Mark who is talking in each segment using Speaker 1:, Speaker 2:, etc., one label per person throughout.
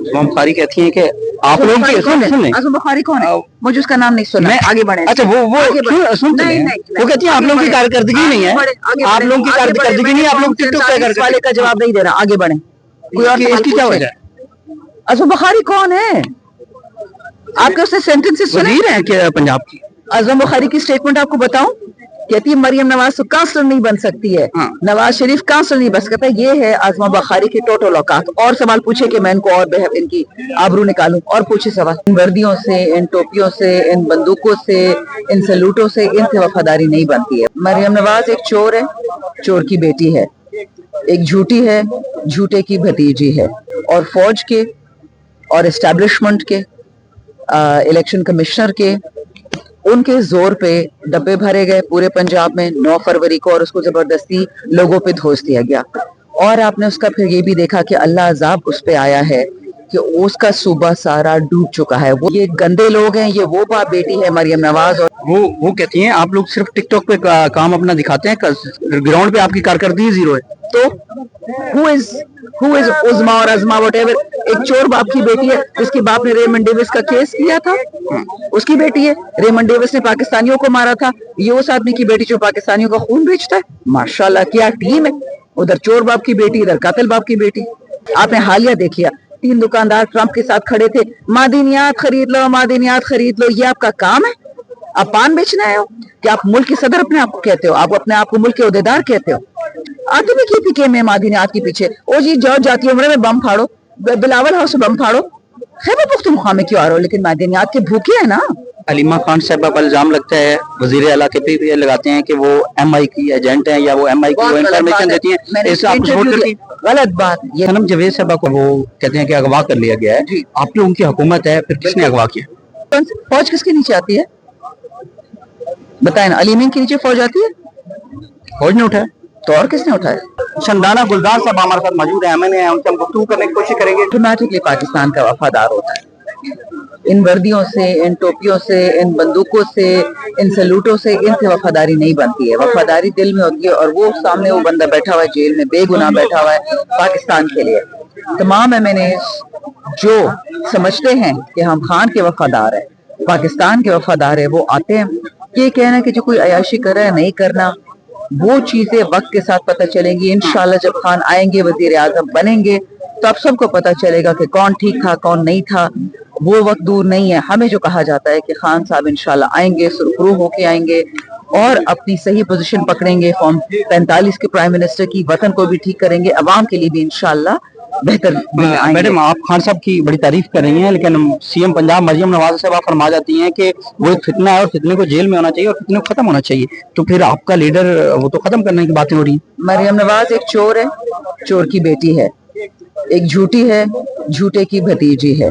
Speaker 1: इमाम बुखारी कहती हैं कि आप लोग की
Speaker 2: आज़म बुखारी कौन है? मुझे उसका नाम नहीं सुना। आगे बढ़े।
Speaker 1: अच्छा वो सुनते हैं, वो कहती हैं आप लोगों की कारकर्दगी नहीं है, आप लोगों की कारकर्दगी नहीं, आप लोग टिकटॉक पे कर
Speaker 2: वाले का जवाब नहीं दे रहा। आगे बढ़े। कोई और
Speaker 1: इसकी क्या वजह है?
Speaker 2: आज़म बुखारी कौन है? आपके उसने सेंटेंसेस सुने
Speaker 1: हैं क्या पंजाब की?
Speaker 2: आज़म बुखारी की स्टेटमेंट आपको बताऊं, कहती है मरियम नवाज तो काउंसलर नहीं बन सकती है। नवाज शरीफ काउंसलर नहीं बन सकता। ये है आज़मा बुखारी की टोटल औकात। और सवाल पूछे कि मैं इनको और इनकी आबरू निकालूं। और पूछे सवाल। इन वर्दियों से, इन टोपियों से, इन बंदूकों से, इन सैल्यूटों से इनसे वफादारी नहीं बनती है। मरियम नवाज एक चोर है, चोर की बेटी है, एक झूठी है, झूठे की भतीजी है। और फौज के और एस्टेब्लिशमेंट के, इलेक्शन कमिश्नर के, उनके जोर पे डब्बे भरे गए पूरे पंजाब में 9 फरवरी को, और उसको जबरदस्ती लोगों पे धोस दिया गया। और आपने उसका फिर ये भी देखा कि अल्लाह अजाब उस पे आया है कि उसका सूबा सारा डूब चुका है। वो ये गंदे लोग हैं, ये वो बाप बेटी है मरियम नवाज। और
Speaker 1: वो कहती हैं आप लोग सिर्फ टिकटॉक पे काम अपना दिखाते हैं, ग्राउंड पे आपकी कारकर्दगी जीरो है।
Speaker 2: तो हु इज उज़मा और अज़मा व्हाटएवर, एक चोर बाप की बेटी है जिसके बाप ने रेमंड डेविस का केस किया था, उसकी बेटी है। रेमंड डेविस ने पाकिस्तानियों को मारा था, ये उस आदमी की बेटी जो पाकिस्तानियों का खून बेचता है। माशाल्लाह क्या टीम है, उधर चोर बाप की बेटी, इधर कातिल बाप की बेटी। आपने हालिया देखिया, 3 दुकानदार ट्रंप के साथ खड़े थे, मादनियात खरीद लो, मादनियात खरीद लो। ये आपका काम है? आप पान बेचने आए हो? कि आप मुल्क के सदर अपने आप को कहते हो? आप अपने आप को मुल्क के उहदेदार कहते हो? आते भी की पीके में मादनियात के पीछे। ओ जी जाओ जाती उम्र में बम फाड़ो, बिलावल हाउस बम फाड़ो, खैबर पुख्तनख्वा में क्यों आ रहे हो? लेकिन मादनियात के भूखे है ना।
Speaker 1: हलीमा खान साहब पर इल्जाम लगता है, वजीर आला के पे लगाते हैं कि वो एमआई की एजेंट हैं या वो एमआई को इंफॉर्मेशन देती हैं। इससे आप सपोर्ट करती हैं?
Speaker 2: गलत बात। ये
Speaker 1: सनम जवेद साहब को वो कहते हैं कि अगवा कर लिया गया है। आप लोगों की हुकूमत है, फिर किसने अगवा किया?
Speaker 2: फौज किसके नीचे आती है बताए ना? अलीमीन के नीचे फौज आती है?
Speaker 1: फौज ने उठाया
Speaker 2: तो और किसने उठाया?
Speaker 1: शंदाना गुलजार साहब हमारे साथ मौजूद है, मैंने उनसे हम गुफ्तगू करने की कोशिश करेंगे।
Speaker 2: ऑटोमेटिकली पाकिस्तान का वफादार होता है। इन वर्दियों से, इन टोपियों से, इन बंदूकों से, इन सैल्यूटों से इनसे वफादारी नहीं बनती है। वफादारी दिल में होती है। और वो सामने वो बंदा बैठा हुआ है जेल में, बेगुनाह बैठा हुआ है पाकिस्तान के लिए। तमाम एमएनए जो समझते हैं कि हम खान के वफादार है, पाकिस्तान के वफादार है, वो आते हैं। ये कहना कि जो कोई अयाशी कर रहा है नहीं करना, वो चीजें वक्त के साथ पता चलेंगी। इंशाल्लाह जब खान आएंगे, वजीर आजम बनेंगे, तो अब सबको पता चलेगा कि कौन ठीक था कौन नहीं था। वो वक्त दूर नहीं है। हमें जो कहा जाता है कि खान साहब इंशाल्लाह आएंगे, सुरखरू होके आएंगे और अपनी सही पोजीशन पकड़ेंगे, फॉर्म 45 के प्राइम मिनिस्टर की, वतन को भी ठीक करेंगे, अवाम के लिए भी इंशाल्लाह बेहतर।
Speaker 1: मैडम आप खान साहब की बड़ी तारीफ कर रही हैं, लेकिन सीएम पंजाब मरियम नवाज साहब फरमा जाती हैं कि वो एक फितना है और फितने को जेल में होना चाहिए और फितने को खत्म होना चाहिए। तो फिर आपका लीडर वो तो खत्म करने की बातें हो रही हैं।
Speaker 2: मरियम नवाज एक चोर है, चोर की बेटी है, एक झूठी है, झूठे की भतीजी है।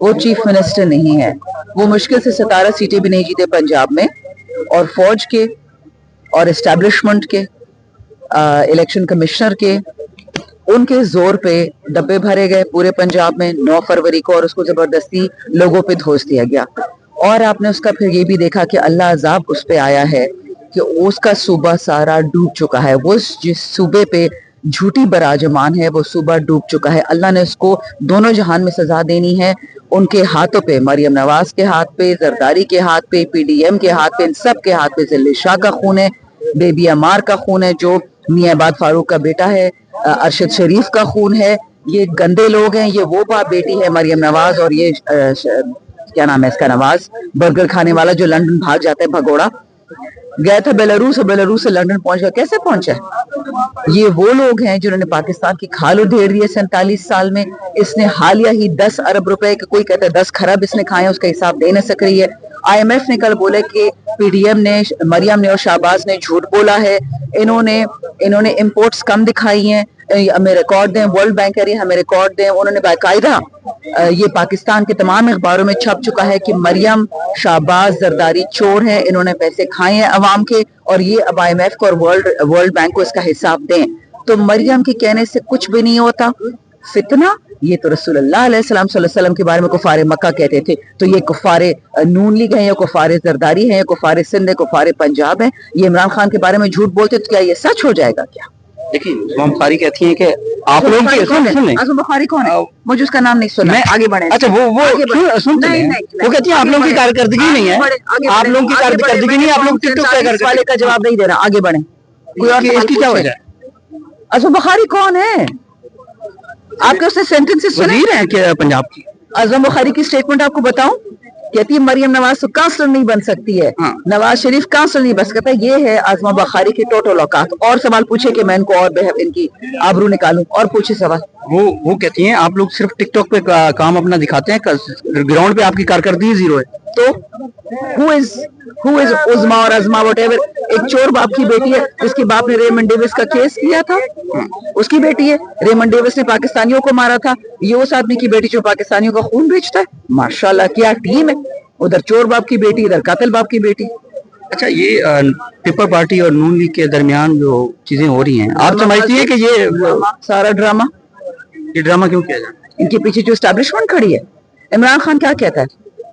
Speaker 2: वो चीफ मिनिस्टर नहीं है। वो मुश्किल से 17 सीटें भी नहीं जीते पंजाब में। और फौज के और एस्टेब्लिशमेंट के, इलेक्शन कमिश्नर के, उनके जोर पे डब्बे भरे गए पूरे पंजाब में 9 फरवरी को, और उसको जबरदस्ती लोगों पे धोस दिया गया। और आपने उसका फिर ये भी देखा कि अल्लाह अजाब उस पे आया है कि उसका सूबा सारा डूब चुका है। वो जिस सूबे पे झूठी बराजमान है, वो सूबा डूब चुका है। अल्लाह ने उसको दोनों जहान में सजा देनी है। उनके हाथों पे, मरियम नवाज के हाथ पे, जरदारी के हाथ पे, पीडीएम के हाथ पे, इन सब के हाथ पे जिल्ले शाह का खून है, बेबी अमार का खून है जो मियाबाद फारूक का बेटा है, अरशद शरीफ का खून है। ये गंदे लोग हैं, ये वो बाप बेटी है मरियम नवाज। और ये क्या नाम है इसका, नवाज बर्गर खाने वाला जो लंदन भाग जाता है, भगोड़ा गया था बेलारूस और बेलारूस से लंदन पहुंच गया। कैसे पहुंचा? ये वो लोग हैं जिन्होंने पाकिस्तान की खाल उधेड़ दी है 47 साल में। इसने हालिया ही 10 अरब रुपए, कोई कहता है 10 खरब इसने खाए, उसका हिसाब दे नहीं सक रही है। IMF ने कल बोला कि पीडीएम ने, मरियम ने और शाहबाज ने झूठ बोला है। इन्होंने इंपोर्ट्स कम दिखाई हैं, हमें रिकॉर्ड दें। वर्ल्ड बैंक कह रही है हमें रिकॉर्ड दें। उन्होंने बाकायदा ये पाकिस्तान के तमाम अखबारों में छप चुका है कि मरियम, शाहबाज, जरदारी चोर हैं, इन्होंने पैसे खाए हैं अवाम के, और ये अब IMF को और वर्ल्ड बैंक को इसका हिसाब दें। तो मरियम के कहने से कुछ भी नहीं होता। फितना ये तो रसूलुल्लाह सल्लल्लाहु अलैहि वसल्लम के बारे में कुफारे मक्का कहते थे। तो ये कुफारे नून लीग है, या कुफारे जरदारी है, या कुफारे सिंध है, कुफारे पंजाब है। ये इमरान खान के बारे में झूठ बोलते तो क्या ये सच हो जाएगा क्या?
Speaker 1: देखिए इमाम बुखारी कहती हैं कि आप लोगों की सुन लें
Speaker 2: आज़म बुखारी कौन है? मुझे उसका नाम नहीं सुना।
Speaker 1: मैं
Speaker 2: आगे बढ़े।
Speaker 1: अच्छा वो
Speaker 2: आगे बढ़े।
Speaker 1: क्यों सुनते
Speaker 2: नहीं,
Speaker 1: हैं
Speaker 2: नहीं,
Speaker 1: वो कहती है आप लोगों की कारकर्दगी नहीं है, आप लोगों की
Speaker 2: आगे बढ़े,
Speaker 1: कारकर्दगी नहीं है, आप लोग टिकटॉक पे
Speaker 2: इस वाले का जवाब नहीं दे रहा। आगे बढ़े। कोई और सवाल
Speaker 1: इसकी क्या
Speaker 2: पूछे।
Speaker 1: वजह है?
Speaker 2: आज़म बुखारी कौन है? आपके उसने सेंटेंसेस सुने?
Speaker 1: वजीर है क्या पंजाब की?
Speaker 2: आज़म बुखारी की स्टेटमेंट आपको बताऊं? कहती है मरियम नवाज तो कांसलर नहीं बन सकती है,
Speaker 1: हाँ।
Speaker 2: नवाज शरीफ कांसलर नहीं बन सकता। ये है आज़मा बुखारी की टोटल औकात। और सवाल पूछे कि मैं इनको और इनकी आबरू निकालूं। और पूछे सवाल।
Speaker 1: वो कहती हैं आप लोग सिर्फ टिकटॉक पे काम अपना दिखाते हैं, ग्राउंड पे आपकी कारकर्दगी जीरो है।
Speaker 2: तो हु इज उज़मा और अज़मा व्हाटएवर? एक चोर बाप की बेटी है जिसके बाप ने रेमंड डेविस का केस किया था, उसकी बेटी है। रेमंड डेविस ने पाकिस्तानियों को मारा था, ये उस आदमी की बेटी जो पाकिस्तानियों का खून बेचता है। माशाल्लाह क्या टीम है, उधर चोर बाप की बेटी, इधर कातिल बाप की बेटी।
Speaker 1: अच्छा ये पीपल पार्टी और नून लीग के दरमियान जो चीजें हो रही हैं, आप समझती हैं कि ये
Speaker 2: सारा ड्रामा
Speaker 1: क्यों किया जाए?
Speaker 2: इनके पीछे जो एस्टैब्लिशमेंट खड़ी है। इमरान खान क्या कहता है?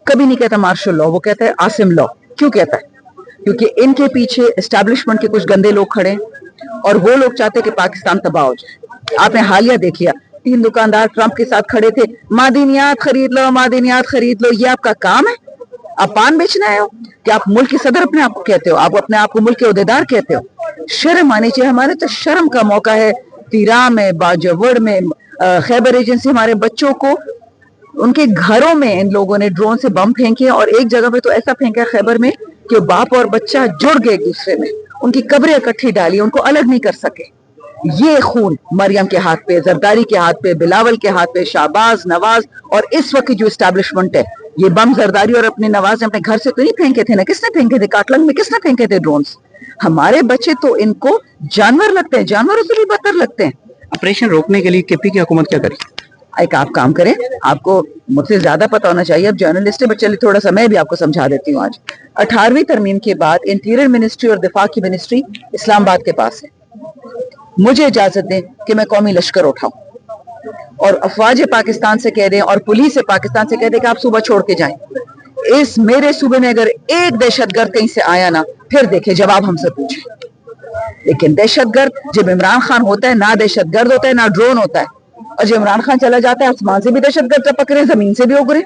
Speaker 2: कभी नहीं कहता मार्शल लॉ, वो कहता है आसिम लॉ। क्यों कहता है? क्योंकि इनके पीछे एस्टैब्लिशमेंट के कुछ गंदे लोग खड़े हैं और वो लोग चाहते हैं कि पाकिस्तान तबाह हो जाए। आपने हालिया देख लिया, 3 दुकानदार ट्रंप के साथ खड़े थे, मादनियात खरीद लो, मादनियात खरीद लो। ये आपका काम है? आप पान बेचने आए हो? कि आप मुल्क के सदर अपने आप को कहते हो? आप अपने आप को मुल्क के उहदेदार कहते हो? शर्म आनी चाहिए। हमारे तो शर्म का मौका है। तीरा में, बाजवड़ में, खैबर एजेंसी हमारे बच्चों को उनके घरों में इन लोगों ने ड्रोन से बम फेंके और एक जगह पे तो ऐसा फेंका खैबर में कि बाप और बच्चा जुड़ गए एक दूसरे में, उनकी कब्रें इकट्ठी डाली, उनको अलग नहीं कर सके। ये खून मरियम के हाथ पे, जरदारी के हाथ पे, बिलावल के हाथ पे, शाहबाज, नवाज और इस वक्त जो एस्टैब्लिशमेंट है, ये बम जरदारी और अपने नवाज ने अपने घर से तो नहीं फेंके थे ना। किसने फेंके थे? काटलंग में किसने फेंके थे ड्रोन्स? हमारे बच्चे तो इनको जानवर लगते हैं, जानवरों से भी बदतर लगते हैं।
Speaker 1: ऑपरेशन रोकने के लिए केपी की हुकूमत क्या करी?
Speaker 2: एक आप काम करें, आपको मुझसे ज्यादा पता होना चाहिए, अब जर्नलिस्ट है, बच्चे थोड़ा सा मैं भी आपको समझा देती हूँ। आज 18वीं तरमीम के बाद इंटीरियर मिनिस्ट्री और दिफा की मिनिस्ट्री इस्लामाबाद के पास है। मुझे इजाजत दें कि मैं कौमी लश्कर उठाऊं और अफवाज पाकिस्तान से कह दें और पुलिस पाकिस्तान से कह दें कि आप सूबा छोड़ के जाएं। इस मेरे सूबे में अगर एक दहशतगर्द कहीं से आया ना, फिर देखे जवाब हमसे पूछे। लेकिन दहशतगर्द जब इमरान खान होता है, ना दहशतगर्द होता है ना ड्रोन होता है। और जब इमरान खान चला जाता है, आसमान से भी दहशतगर्द टपक रहे, जमीन से भी उगरे।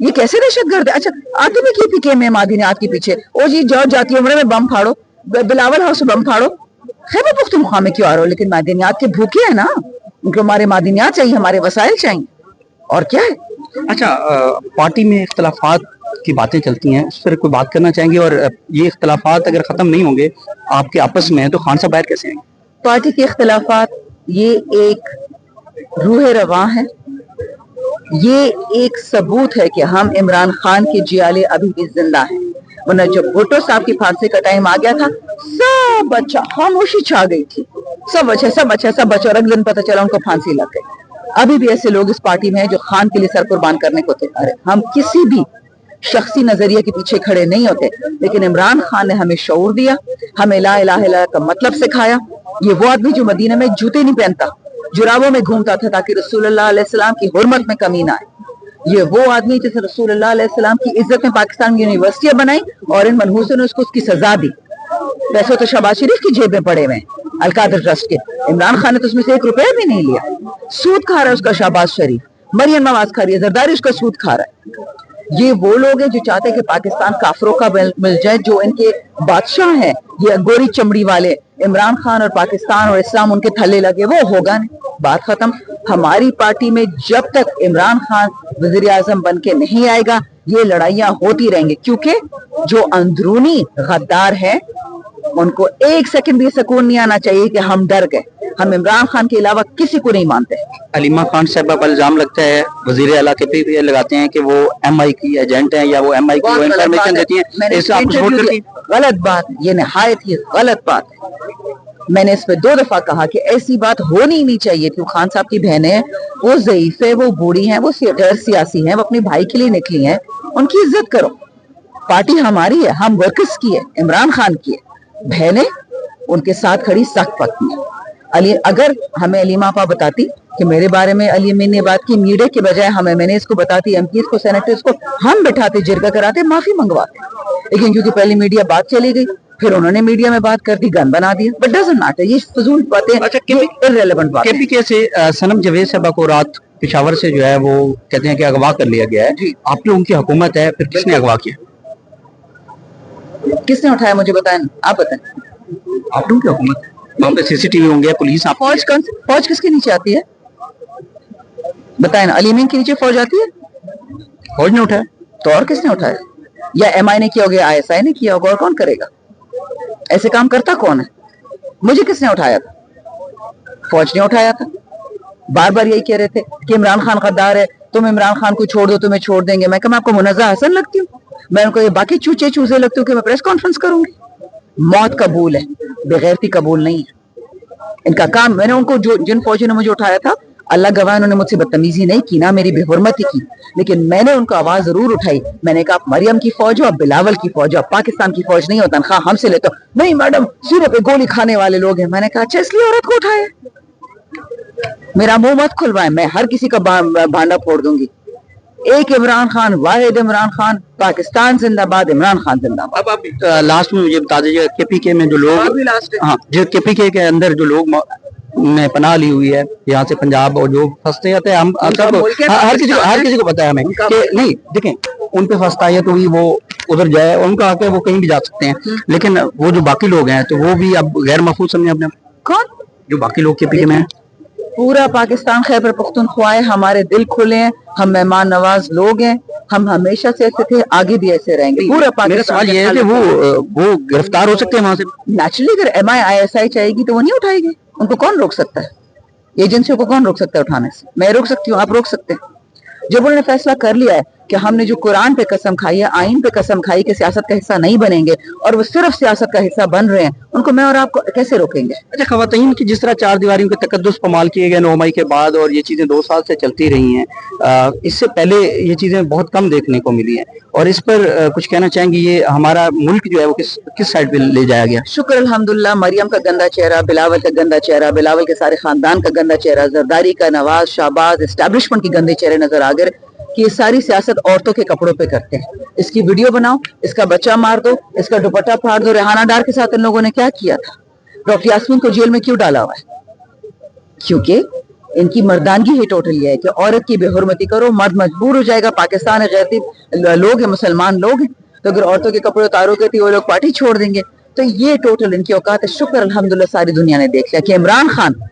Speaker 2: ये कैसे दहशतगर्द है? अच्छा आते भी की पीके में मादनियात के पीछे, ओ जी जॉर्ज जाती उम्र में बम फाड़ो, बिलावल हाउस में बम फाड़ो, खैबर पुख्तूनख्वा में क्यों आ रहे हो? लेकिन मादनियात के भूखे है ना, उनको हमारे मादनियात चाहिए, हमारे वसाइल चाहिए, और क्या है।
Speaker 1: अच्छा पार्टी में इख्तलाफात की बातें चलती हैं, उस पर कोई बात करना चाहेंगे? और ये इख्तलाफात अगर खत्म नहीं होंगे आपके आपस में तो खान साहब बाहर कैसे आएंगे?
Speaker 2: पार्टी के इख्तलाफात ये एक रूह रवां है, ये एक सबूत है कि हम इमरान खान के जियाले अभी भी जिंदा हैं। वरना जब भुट्टो साहब की फांसी का टाइम आ गया था, सब अच्छा खामोशी छा गई थी, सब अच्छा और अगले दिन पता चला उनको फांसी लग गई। अभी भी ऐसे लोग इस पार्टी में हैं जो खान के लिए सर कुर्बान करने को तैयार है। हम किसी भी शख्सी नजरिए के पीछे खड़े नहीं होते, लेकिन इमरान खान ने हमें शऊर दिया, हमें ला इलाहा इल्लल्लाह का मतलब सिखाया। ये वो आदमी जो मदीना में जूते नहीं पहनता, जुराबों में घूमता था ताकि रसूलुल्लाह अलैहि सलाम की हुर्मत में कमी ना आए। ये वो आदमी जिसने रसूलुल्लाह अलैहि सलाम की इज्जत में पाकिस्तान की यूनिवर्सिटियां बनाई और इन मनहूसों ने उसको उसकी सजा दी। पैसे तो शहबाज शरीफ की जेब में पड़े हुए हैं, अलकादर ट्रस्ट के। इमरान खान ने तो उसमें से 1 रुपया भी नहीं लिया। सूद खा रहा है उसका शहबाज शरीफ, मरियम नवाज खा रही है, जरदारी उसका सूद खा रहा है। ये वो लोग हैं जो चाहते हैं कि पाकिस्तान काफिरों का मिल जाए, जो इनके बादशाह हैं, ये गोरी चमड़ी वाले। इमरान खान और पाकिस्तान और इस्लाम उनके थल्ले लगे, वो होगा नहीं, बात खत्म। हमारी पार्टी में जब तक इमरान खान वजीर आजम बन के नहीं आएगा, ये लड़ाइयां होती रहेंगी, क्योंकि जो अंदरूनी गद्दार है उनको 1 सेकंड भी सुकून नहीं आना चाहिए कि हम डर गए। हम इमरान खान के अलावा किसी को नहीं मानते।
Speaker 1: अलीमा खान साहब पर इल्जाम लगता है, वजीर आला के पे भी लगाते हैं कि वो MI की एजेंट है या वो MI की वो इंफॉर्मेशन देती है, इससे आप सपोर्ट करती हैं?
Speaker 2: गलत बात, ये नहायत ही गलत बात है। मैंने इस पे 2 दफा कहा कि ऐसी बात होनी नहीं चाहिए थी। खान साहब की बहनें हैं, वो ज़ईफ है, वो बूढ़ी हैं, वो गैर सियासी हैं, वो अपने भाई के लिए निकली हैं, उनकी इज्जत करो। पार्टी हमारी है, हम वर्कर्स की है, इमरान खान की है। बहनें उनके साथ खड़ी सख्त पत्नी। अगर हमें अलीमा आपा बताती कि मेरे बारे में अली अमीन ने बात की, मीडिया के बजाय हमें, मैंने इसको बताती, एमपीज को, सेनेटर्स को, हम बिठाते, जिरगा कराते, माफी मंगवाते, लेकिन क्योंकि पहले मीडिया बात चली गई, फिर उन्होंने मीडिया में बात कर दी, गन बना दिया, बट डजंट मैटर, ये फजूल बातें,
Speaker 1: अच्छा,
Speaker 2: इररिलेवेंट बातें।
Speaker 1: केपीके से सनम जावेद साहबा को रात पेशावर से जो है वो कहते हैं कि अगवा कर लिया गया है, आप लोगों की हुकूमत है, फिर किसने अगवा किया?
Speaker 2: किसने उठाया मुझे बताएं, आप बताएं।
Speaker 1: आप लोगों की हुकूमत है, वहाँ पे सीसीटीवी होंगे, पुलिस, आप
Speaker 2: फौज किसके नीचे आती है बताएं ना, अली अमीन के नीचे फौज आती है?
Speaker 1: फौज ने उठाया
Speaker 2: तो और किसने उठाया? या एमआई ने किया होगा, आईएसआई ने किया होगा, और कौन करेगा? ऐसे काम करता कौन है? मुझे किसने उठाया था? फौज ने उठाया था। बार बार यही कह रहे थे कि इमरान खान गद्दार है, तुम इमरान खान को छोड़ दो, तुम्हें छोड़ देंगे। मैं कहा, आपको मुनज़्ज़ा हसन लगती हूँ? मैं उनको ये बाकी चूचे चूजे लगती हूँ कि मैं प्रेस कॉन्फ्रेंस करूंगी? मौत कबूल है, बेगैरती कबूल नहीं है। इनका काम, मैंने उनको, जो जिन फौजी ने मुझे उठाया था, अल्लाह गवाह, उन्होंने मुझसे बदतमीजी नहीं की, ना मेरी बेहुरमती की, लेकिन मैंने उनको आवाज जरूर उठाई। मैंने कहा, आप मरियम की फौज हो, आप बिलावल की फौज हो, आप पाकिस्तान की फौज नहीं हो, तनख्वाह हमसे लेते हो। नहीं मैडम, सीने पे गोली खाने वाले लोग हैं। मैंने कहा, अच्छा, इसलिए औरत को उठाया? मेरा मुंह मत खुलवाए, मैं हर किसी का भांडा फोड़ दूंगी। एक इमरान खान, वाहिद इमरान खान, पाकिस्तान जिंदाबाद, इमरान खान जिंदाबाद।
Speaker 1: अब आप लास्ट में मुझे बता दीजिए, केपीके में जो लोग, हाँ, जो केपीके के अंदर जो लोग ने पनाह ली हुई है यहाँ से पंजाब, और जो फंसते जाते हैं, हम हर किसी को पता है हमें कि नहीं, देखें, उन पे फंसता है तो भी वो उधर जाए, उनका हक है, वो कहीं भी जा सकते हैं, लेकिन वो जो बाकी लोग हैं तो वो भी अब गैर महफूज समझे अपने।
Speaker 2: कौन?
Speaker 1: जो बाकी लोग केपीके में हैं।
Speaker 2: पूरा पाकिस्तान खैबर पख्तूनख्वा है, हमारे दिल खुले हैं, हम मेहमान नवाज लोग हैं, हम हमेशा से ऐसे थे, आगे भी ऐसे रहेंगे। पूरा पाकिस्तान।
Speaker 1: मेरा सवाल ये है कि वो गिरफ्तार हो सकते हैं वहां से?
Speaker 2: नेचुरली, अगर एमआई आईएसआई चाहेगी तो वो नहीं उठाएगी, उनको कौन रोक सकता है? एजेंसियों को कौन रोक सकता है उठाने से? मैं रोक सकती हूँ, आप रोक सकते हैं? जब उन्होंने फैसला कर लिया है कि हमने जो कुरान पे कसम खाई है, आइन पे कसम खाई कि सियासत का हिस्सा नहीं बनेंगे, और वो सिर्फ सियासत का हिस्सा बन रहे हैं, उनको मैं और आप कैसे रोकेंगे?
Speaker 1: अच्छा, खवातीन की जिस तरह चार दीवारियों के तकद्दुस पमाल किए गए 9 मई के बाद, और ये चीजें 2 साल से चलती रही हैं, इससे पहले ये चीजें बहुत कम देखने को मिली हैं, और इस पर कुछ कहना चाहेंगे, ये हमारा मुल्क जो है वो किस साइड पे ले जाया गया?
Speaker 2: शुक्र अल्हम्दुलिल्लाह, मरियम का गंदा चेहरा, बिलावल का गंदा चेहरा, बिलावल के सारे खानदान का गंदा चेहरा, जरदारी का, नवाज, शाहबाज, एस्टैब्लिशमेंट के गंदे चेहरे नजर आ गए कि ये सारी सियासत औरतों के कपड़ों पे करते हैं। इसकी वीडियो बनाओ, इसका बच्चा मार दो, इसका दुपट्टा फाड़ दो। रेहाना डार के साथ इन लोगों ने क्या किया था? डॉक्टर यास्मीन को जेल में क्यों डाला हुआ है? क्योंकि इनकी मर्दानगी ही टोटल ये है कि औरत की बेहुरमती करो, मर्द मजबूर हो जाएगा। पाकिस्तान गैरती लोग हैं, मुसलमान लोग हैं, तो अगर औरतों के कपड़े उतारोगे तो वो लोग पार्टी छोड़ देंगे। तो ये टोटल इनकी औकात है। शुक्र अल्हम्दुलिल्लाह सारी दुनिया ने देख लिया कि इमरान खान,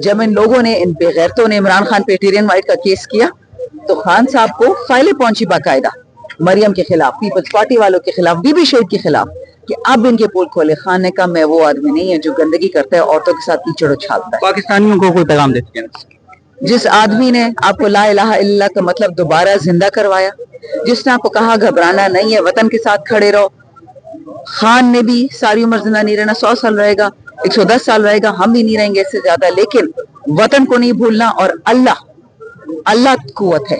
Speaker 2: जब इन लोगों ने, इन बेगैरतों ने इमरान खान पे टीरियन वाइट का केस किया, तो खान साहब को फाइलें पहुंची बाकायदा मरियम के खिलाफ, पीपल्स पार्टी वालों के खिलाफ, बीबी शहीद के खिलाफ, कि अब इनके पोल खोले। खान ने कहा, मैं वो आदमी नहीं है जो गंदगी करता है, औरतों के साथ कीचड़ उछालता है।
Speaker 1: पाकिस्तानियों को कोई पैगाम देते हैं?
Speaker 2: जिस आदमी ने आपको ला इलाहा इल्लल्लाह का मतलब दोबारा जिंदा करवाया, जिसने आपको कहा घबराना नहीं है, वतन के साथ खड़े रहो, खान ने भी सारी उम्र जिंदा नहीं रहना, 100 साल रहेगा, 110 साल रहेगा, हम भी नहीं रहेंगे इससे ज्यादा, लेकिन वतन को नहीं भूलना। और अल्लाह कुव्वत है,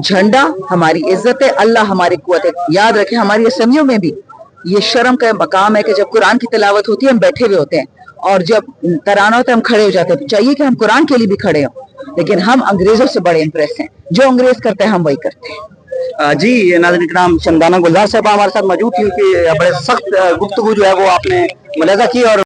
Speaker 2: झंडा हमारी इज्जत है, अल्लाह हमारी कुव्वत है। याद रखें, हमारी असमियों में भी ये शर्म का मकाम है कि जब कुरान की तिलावत होती है हम बैठे हुए होते हैं, और जब तराना होता है हम खड़े हो जाते हैं। तो चाहिए कि हम कुरान के लिए भी खड़े हों, लेकिन हम अंग्रेजों से बड़े इंप्रेस हैं, जो अंग्रेज करते हैं हम वही करते हैं।
Speaker 1: जी नाज़रीन इकराम, शमदाना गुलजार साहब हमारे साथ मौजूद थी कि बड़े सख्त गुफ्तगू जो है वो आपने मुलाजा की, और